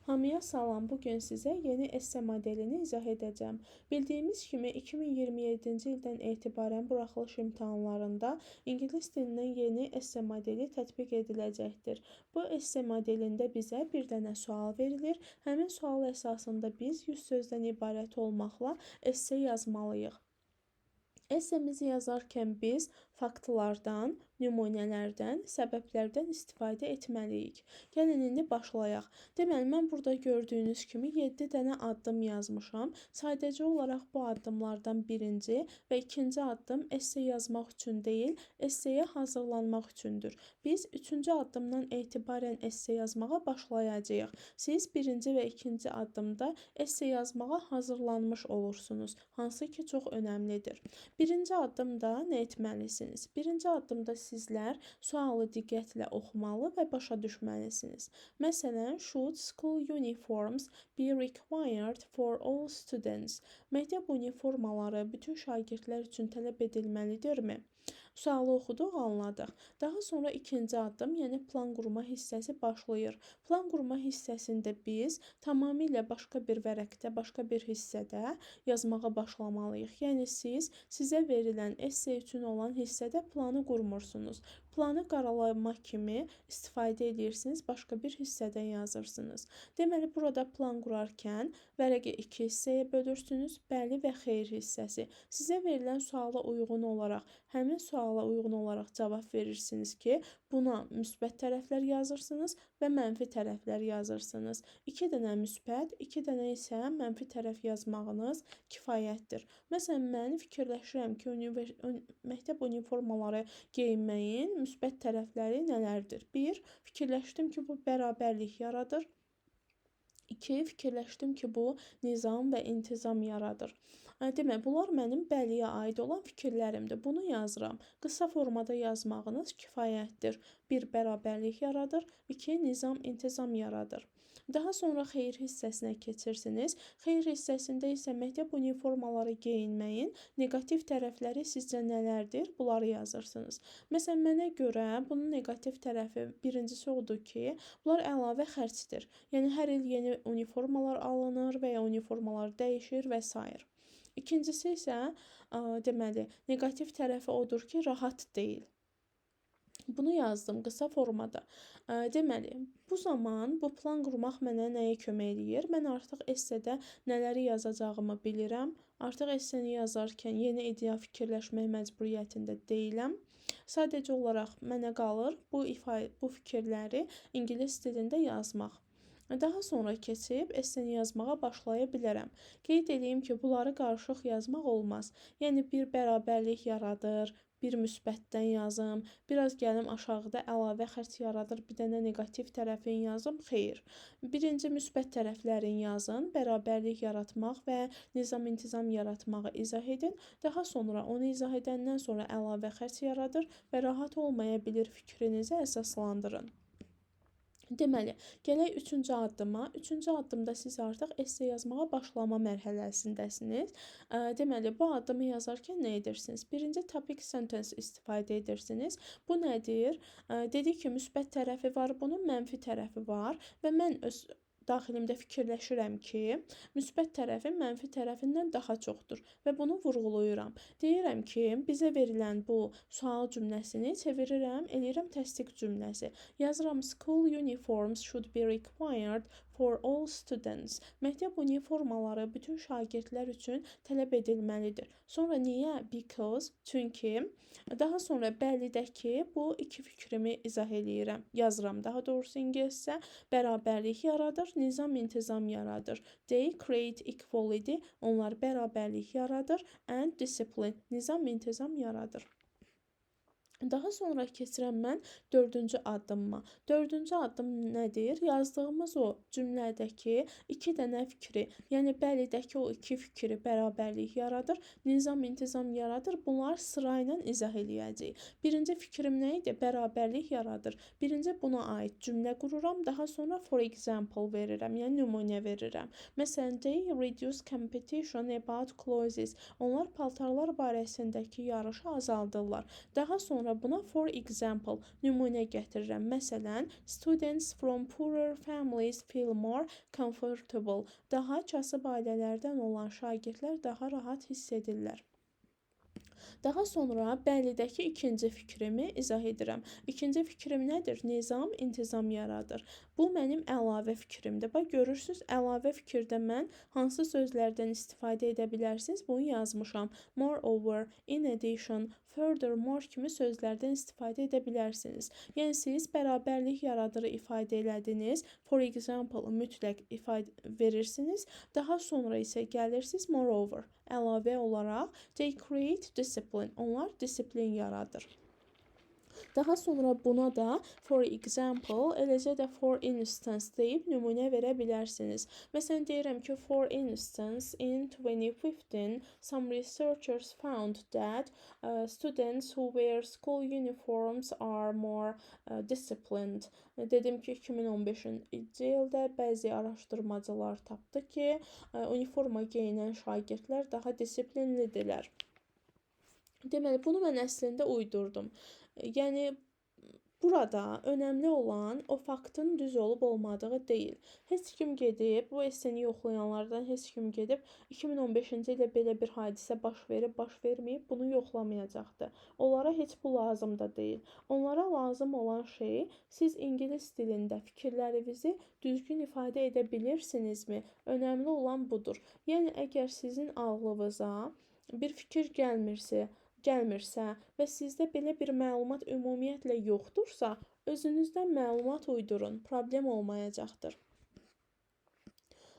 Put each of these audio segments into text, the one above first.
Hamıya salam. Bugün sizə yeni esse modelini izah edəcəm. Bildiyimiz kimi 2027-ci ildən etibarən buraxılış imtahanlarında ingilis dilindən yeni esse modeli tətbiq ediləcəkdir. Bu esse modelində bizə bir dənə sual verilir. Həmin sual əsasında biz 100 sözdən ibarət olmaqla esse yazmalıyıq. Essemizi yazarkən biz faktlardan, nümunələrdən, səbəblərdən istifadə etməliyik. Gəlin indi başlayaq. Deməli, mən burada gördüyünüz kimi 7 dənə addım yazmışam. Sadəcə olaraq bu addımlardan birinci və ikinci addım esse yazmaq üçün deyil, esseye hazırlanmaq üçündür. Biz üçüncü addımdan etibarən esse yazmağa başlayacağıq. Siz birinci və ikinci addımda esse yazmağa hazırlanmış olursunuz, hansı ki çox önəmlidir. Birinci addımda nə etməlisiniz? Birinci addımda sizlər sualı diqqətlə oxumalı və başa düşməlisiniz. Məsələn, should school uniforms be required for all students? Məktəb uniformaları bütün şagirdlər üçün tələb edilməlidirmi? Sualı oxuduq, anladıq. Daha sonra ikinci addım, yəni plan qurma hissəsi başlayır. Plan qurma hissəsində biz tamamilə başqa bir vərəqdə, başqa bir hissədə yazmağa başlamalıyıq. Yəni sizə verilən esse üçün olan hissədə planı qurmursunuz. Planı qaralamaq kimi istifadə edirsiniz, başqa bir hissədə yazırsınız. Deməli, burada plan qurarkən vərəqi iki hissəyə bölürsünüz, bəli və xeyir hissəsi. Sizə verilən suala uyğun olaraq, həmin suala uyğun olaraq cavab verirsiniz ki, buna müsbət tərəflər yazırsınız və mənfi tərəflər yazırsınız. 2 dənə müsbət, 2 dənə isə mənfi tərəf yazmağınız kifayətdir. Məsələn, mən fikirləşirəm ki, məktəb uniformaları geyinməyin müsbət tərəfləri nələrdir? 1. Fikirləşdim ki, bu bərabərlik yaradır. 2. Fikirləşdim ki, bu nizam və intizam yaradır. Demək, bunlar mənim bəliyə aid olan fikirlərimdir. Bunu yazıram. Qısa formada yazmağınız kifayətdir. 1. Bərabərlik yaradır. 2. Nizam, intizam yaradır. Daha sonra xeyir hissəsinə keçirsiniz. Xeyir hissəsində isə məktəb uniformaları geyinməyin negativ tərəfləri sizcə nələrdir? Bunları yazırsınız. Məsələn, mənə görə bunun negativ tərəfi birincisi odur ki, bunlar əlavə xərcdir. Yəni, hər il yeni uniformalar alınır və ya uniformalar dəyişir və s. İkincisi isə, deməli, negativ tərəfi odur ki, rahat deyil. Bunu yazdım qısa formada. Deməli, bu zaman bu plan qurmaq mənə nəyə kömək eləyir? Mən artıq essedə nələri yazacağımı bilirəm. Artıq esseni yazarkən yeni ideya fikirləşmək məcburiyyətində deyiləm. Sadəcə olaraq mənə qalır bu fikirləri ingilis dilində yazmaq. Daha sonra keçib esseni yazmağa başlaya bilərəm. Qeyd edeyim ki, bunları qarışıq yazmaq olmaz. Yəni, bir bərabərlik yaradır, bir müsbətdən yazım, biraz gəlim aşağıda əlavə xərc yaradır, bir dənə negativ tərəfin yazım, xeyr. Birinci müsbət tərəflərin yazın, bərabərlik yaratmaq və nizam-intizam yaratmağı izah edin. Daha sonra onu izah edəndən sonra əlavə xərc yaradır və rahat olmaya bilir fikrinizi əsaslandırın. Deməli, gələk üçüncü addıma. Üçüncü addımda siz artıq esse yazmağa başlama mərhələsindəsiniz. Deməli, bu addımı yazarkən nə edirsiniz? Birinci topic sentence istifadə edirsiniz. Bu nədir? Dedik ki, müsbət tərəfi var, bunun mənfi tərəfi var və mən öz daxilimdə fikirləşirəm ki, müsbət tərəfi mənfi tərəfindən daha çoxdur və bunu vurğulayıram. Deyirəm ki, bizə verilən bu sual cümləsini çevirirəm, eləyirəm təsdiq cümləsi. Yazıram, school uniforms should be required for all students. Məktəb uniformaları bütün şagirdlər üçün tələb edilməlidir. Sonra niyə? Because, çünki. Daha sonra bəlidəki bu iki fikrimi izah eləyirəm. Yazıram, daha doğrusu ingiliscə bərabərlik yaradır, nizam-intizam yaradır. They create equality, onlar bərabərlik yaradır, and discipline, nizam-intizam yaradır. Daha sonra keçirəm mən dördüncü addımıma. Dördüncü addım nədir? Yazdığımız o cümlədəki iki dənə fikri, yəni bəlidəki o iki fikri bərabərlik yaradır, nizam-intizam yaradır. Bunlar sırayla izah eləyəcəyik. Birinci fikrim nə idi? Bərabərlik yaradır. Birinci buna aid cümlə qururam, daha sonra for example verirəm, yəni nümunə verirəm. Məsələn, they reduce competition about clothes. Onlar paltarlar barəsindəki yarışı azaldırlar. Daha sonra sonra buna for example nümunə gətirirəm. Məsələn, students from poorer families feel more comfortable. Daha kasıb ailələrdən olan şagirdlər daha rahat hiss edirlər. Daha sonra bəllidəki ikinci fikrimi izah edirəm. İkinci fikrim nədir? Nizam, intizam yaradır. Bu mənim əlavə fikrimdir. Bax, görürsünüz, əlavə fikirdə mən hansı sözlərdən istifadə edə bilərsiniz? Bunu yazmışam. Moreover, in addition, furthermore kimi sözlərdən istifadə edə bilərsiniz. Yəni, siz bərabərlik yaradır ifadə elədiniz. For example, mütləq ifadə verirsiniz. Daha sonra isə gəlirsiniz moreover. Əlavə olaraq, they create discipline. Onlar disiplin yaradır. Daha sonra buna da for example, eləcə də for instance deyib nümunə verə bilərsiniz. Məsələn, deyirəm ki, for instance, in 2015, some researchers found that students who wear school uniforms are more disciplined. Dedim ki, 2015-ci ildə bəzi araşdırmacılar tapdı ki, uniforma geyinən şagirdlər daha disiplinlidirlər. Deməli, bunu mən əslində uydurdum. Yəni, burada önəmli olan o faktın düz olub olmadığı deyil. Heç kim gedib, bu esseni yoxlayanlardan heç kim gedib 2015-ci ildə belə bir hadisə baş verib, baş verməyib, bunu yoxlamayacaqdır. Onlara heç bu lazım da deyil. Onlara lazım olan şey, siz ingilis dilində fikirlərinizi düzgün ifadə edə bilirsinizmi? Önəmli olan budur. Yəni, əgər sizin ağlınıza bir fikir gəlmirsə və sizdə belə bir məlumat ümumiyyətlə yoxdursa, özünüzdən məlumat uydurun, problem olmayacaqdır.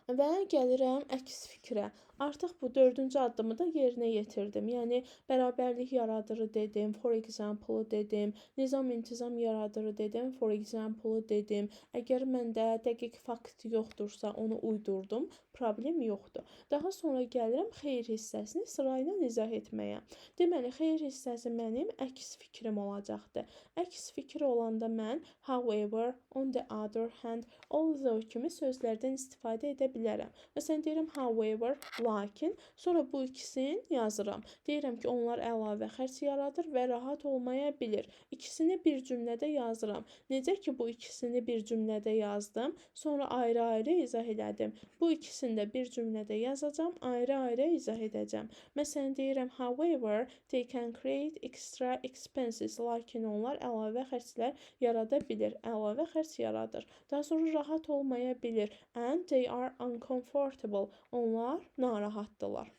Və gəlirəm əks fikrə. Artıq bu 4-cü addımı da yerinə yetirdim. Yəni, bərabərlik yaradırı dedim, for example dedim, nizam, intizam yaradırı dedim, for example dedim. Əgər məndə dəqiq fakt yoxdursa, onu uydurdum, problem yoxdur. Daha sonra gəlirəm xeyir hissəsini sırayla izah etməyə. Deməli, xeyir hissəsi mənim əks fikrim olacaqdır. Əks fikir olanda mən however, on the other hand, although kimi sözlərdən istifadə edə bilərəm. Məsələn, deyirəm however, lakin, sonra bu ikisini yazıram. Deyirəm ki, onlar əlavə xərc yaradır və rahat olmaya bilir. İkisini bir cümlədə yazıram. Necə ki, bu ikisini bir cümlədə yazdım, sonra ayrı-ayrı izah elədim. Bu ikisini də bir cümlədə yazacağam, ayrı-ayrı izah edəcəm. Məsələn, deyirəm, however, they can create extra expenses, lakin onlar əlavə xərclər yarada bilir. Əlavə xərc yaradır. Daha sonra rahat olmaya bilir. And they are uncomfortable. Onlar narahatdırlar.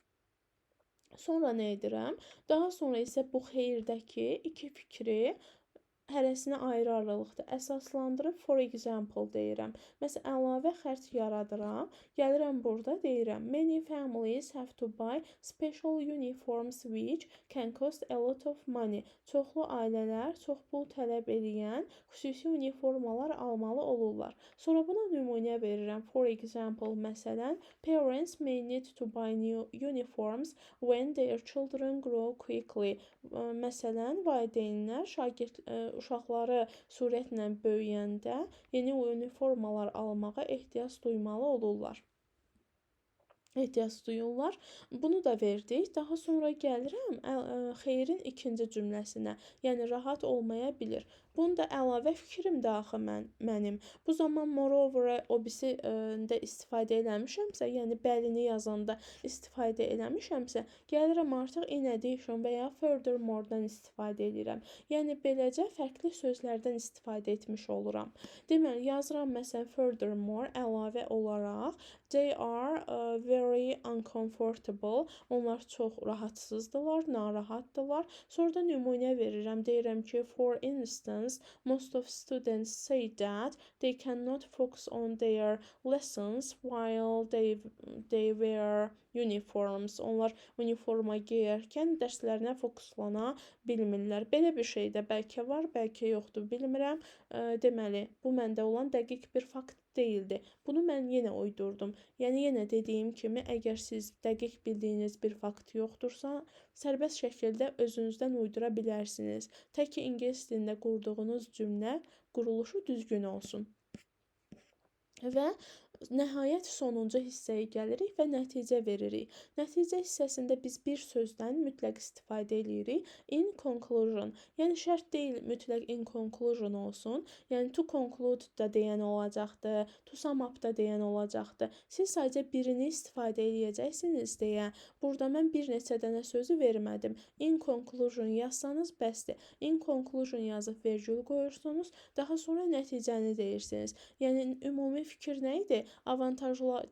Sonra nə edirəm? Daha sonra isə bu xeyirdəki iki fikri hərəsinə ayrı aralıqda əsaslandırıb for example deyirəm. Məsələn, əlavə xərc yaradıram. Gəlirəm burada deyirəm. Many families have to buy special uniforms which can cost a lot of money. Çoxlu ailələr çox pul tələb edən xüsusi uniformalar almalı olurlar. Sonra buna nümunə verirəm. For example, məsələn, parents may need to buy new uniforms when their children grow quickly. Məsələn, valideynlər uşaqları sürətlə böyüyəndə yeni uniformalar almağa ehtiyac duyurlar. Bunu da verdik. Daha sonra gəlirəm xeyrin ikinci cümləsinə. Yəni, rahat olmaya bilir. Bunu da əlavə fikrim də axı mənim. Bu zaman moreover o birisi istifadə eləmişəmsə, yəni bəlini yazanda istifadə eləmişəmsə, gəlirəm artıq in addition və ya furthermore-dan istifadə edirəm. Yəni, beləcə fərqli sözlərdən istifadə etmiş oluram. Deməli, yazıram məsələn furthermore əlavə olaraq they are very uncomfortable. Onlar çox rahatsızdırlar, narahatdırlar. Sonra da nümunə verirəm. Deyirəm ki, for instance, most of students say that they cannot focus on their lessons while they wear uniforms. Onlar uniforma geyərkən dərslərinə fokuslana bilmirlər. Belə bir şey də bəlkə var, bəlkə yoxdur, bilmirəm. Deməli, bu məndə olan dəqiq bir fakt deyildi. Bunu mən yenə uydurdum. Yəni, yenə dediyim kimi, əgər siz dəqiq bildiyiniz bir fakt yoxdursa, sərbəst şəkildə özünüzdən uydura bilərsiniz. Tək ki, ingilis dilində qurduğunuz cümlə quruluşu düzgün olsun. Və Nəhayət sonuncu hissəyə gəlirik və nəticə veririk. Nəticə hissəsində biz bir sözdən mütləq istifadə edirik. In conclusion. Yəni şərt deyil mütləq in conclusion olsun. Yəni to conclude da deyən olacaqdı, to sum up da deyən olacaqdı. Siz sadəcə birini istifadə edəcəksiniz deyə burada mən bir neçə dənə sözü vermədim. In conclusion yazsanız bəsdir. In conclusion yazıb vergül qoyursunuz, daha sonra nəticəni deyirsiniz. Yəni ümumi fikir nə idi?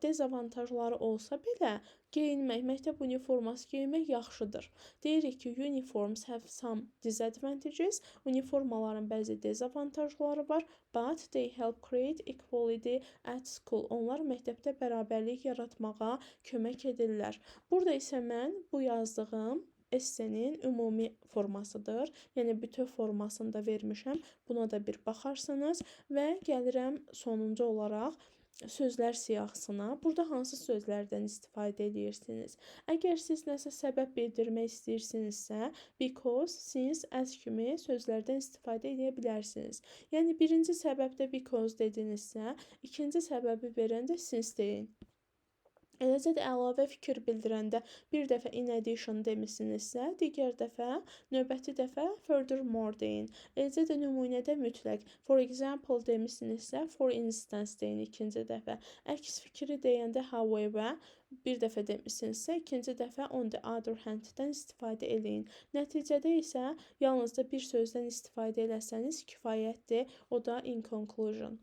Dezavantajları olsa belə geyinmək, məktəb uniforması geyinmək yaxşıdır. Deyirik ki, uniforms have some disadvantages. Uniformaların bəzi dezavantajları var, but they help create equality at school. Onlar məktəbdə bərabərlik yaratmağa kömək edirlər. Burada isə mən bu yazdığım essenin ümumi formasıdır. Yəni bütöv formasını da vermişəm. Buna da bir baxarsınız və gəlirəm sonuncu olaraq sözlər siyahısına. Burada hansı sözlərdən istifadə edirsiniz? Əgər siz nəsə səbəb bildirmək istəyirsinizsə, because, since, as kimi sözlərdən istifadə edə bilərsiniz. Yəni birinci səbəbdə because dedinizsə, ikinci səbəbi verəndə since deyin. Eləcə də əlavə fikir bildirəndə bir dəfə in addition demisinizsə, digər dəfə, növbəti dəfə furthermore deyin. Eləcə də nümunədə mütləq for example demisinizsə, for instance deyin ikinci dəfə. Əks fikri deyəndə however, bir dəfə demisinizsə, ikinci dəfə on the other hand-dən istifadə eləyin. Nəticədə isə yalnızca bir sözdən istifadə eləsəniz kifayətdir, o da in conclusion.